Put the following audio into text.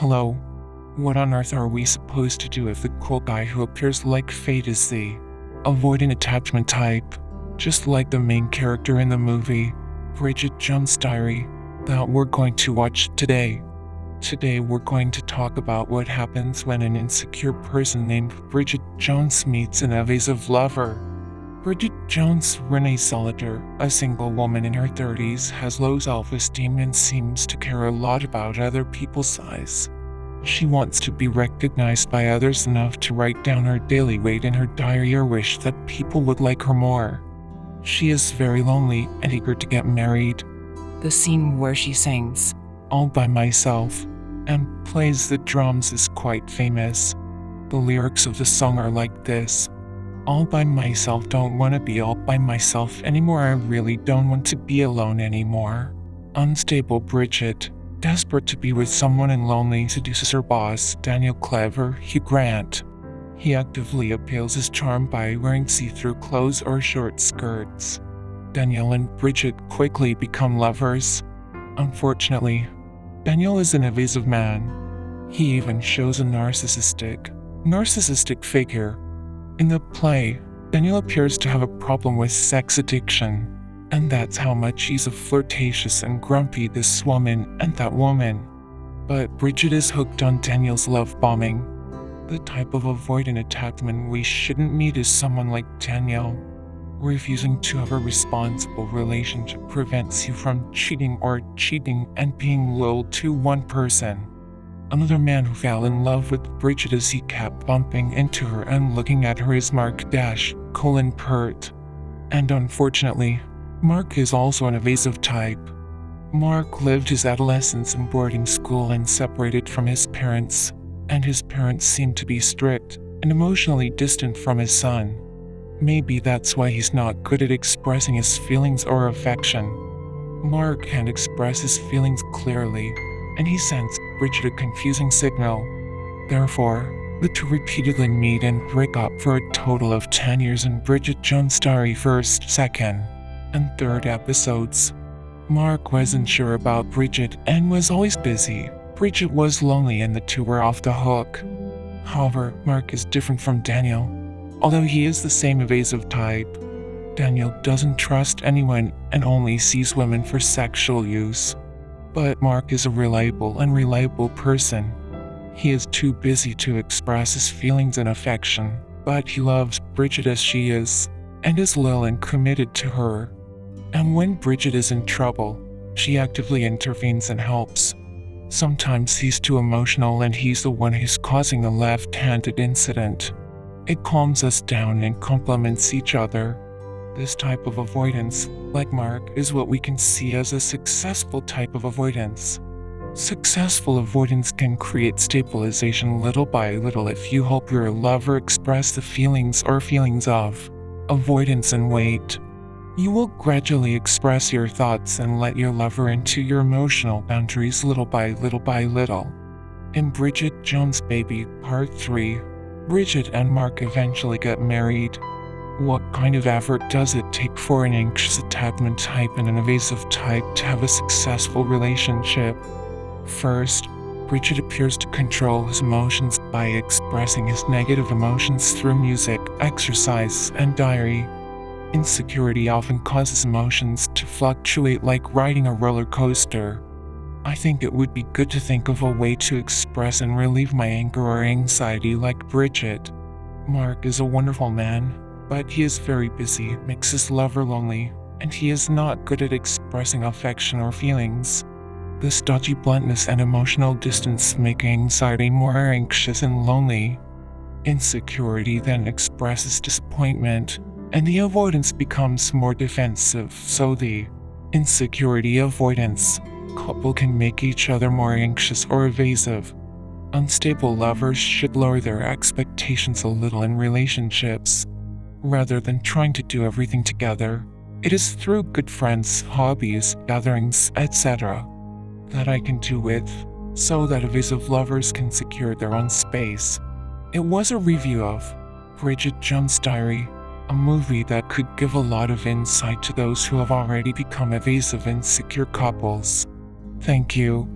Hello. What on earth are we supposed to do if the cool guy who appears like fate is the avoidant attachment type? Just like the main character in the movie, Bridget Jones' Diary, that we're going to watch today. Today we're going to talk about what happens when an insecure person named Bridget Jones meets an evasive lover. Bridget Jones, Renee Solitaire, a single woman in her 30s, has low self-esteem and seems to care a lot about other people's size. She wants to be recognized by others enough to write down her daily weight in her diary or wish that people would like her more. She is very lonely and eager to get married. The scene where she sings, "All by myself," and plays the drums is quite famous. The lyrics of the song are like this: "All by myself, don't wanna be all by myself anymore. I really don't want to be alone anymore." Unstable Bridget, desperate to be with someone and lonely, seduces her boss, Daniel Clever, Hugh Grant. He actively appeals his charm by wearing see-through clothes or short skirts. Daniel and Bridget quickly become lovers. Unfortunately, Daniel is an evasive man. He even shows a narcissistic figure. In the play, Daniel appears to have a problem with sex addiction, and that's how much he's a flirtatious and grumpy this woman and that woman. But Bridget is hooked on Daniel's love bombing. The type of avoidant attachment we shouldn't meet is someone like Daniel. Refusing to have a responsible relationship prevents you from cheating and being loyal to one person. Another man who fell in love with Bridget as he kept bumping into her and looking at her is Mark Pert. And unfortunately, Mark is also an evasive type. Mark lived his adolescence in boarding school and separated from his parents, and his parents seemed to be strict and emotionally distant from his son. Maybe that's why he's not good at expressing his feelings or affection. Mark can't express his feelings clearly, and he sends Bridget a confusing signal. Therefore, the two repeatedly meet and break up for a total of 10 years in Bridget Jones' Diary first, second, and third episodes. Mark wasn't sure about Bridget and was always busy. Bridget was lonely and the two were off the hook. However, Mark is different from Daniel. Although he is the same evasive type, Daniel doesn't trust anyone and only sees women for sexual use. But Mark is a reliable person. He is too busy to express his feelings and affection, but he loves Bridget as she is, and is loyal and committed to her. And when Bridget is in trouble, she actively intervenes and helps. Sometimes he's too emotional and he's the one who's causing a left-handed incident. It calms us down and complements each other. This type of avoidance, like Mark, is what we can see as a successful type of avoidance. Successful avoidance can create stabilization little by little if you help your lover express the feelings of avoidance and wait. You will gradually express your thoughts and let your lover into your emotional boundaries little by little. In Bridget Jones' Baby, Part 3, Bridget and Mark eventually get married. What kind of effort does it take for an anxious attachment type and an evasive type to have a successful relationship? First, Bridget appears to control his emotions by expressing his negative emotions through music, exercise, and diary. Insecurity often causes emotions to fluctuate like riding a roller coaster. I think it would be good to think of a way to express and relieve my anger or anxiety like Bridget. Mark is a wonderful man, but he is very busy, makes his lover lonely, and he is not good at expressing affection or feelings. This dodgy bluntness and emotional distance make anxiety more anxious and lonely. Insecurity then expresses disappointment, and the avoidance becomes more defensive, so the insecurity avoidance couple can make each other more anxious or evasive. Unstable lovers should lower their expectations a little in relationships. Rather than trying to do everything together, it is through good friends, hobbies, gatherings, etc. that I can do with, so that evasive lovers can secure their own space. It was a review of Bridget Jones' Diary, a movie that could give a lot of insight to those who have already become evasive, insecure couples. Thank you.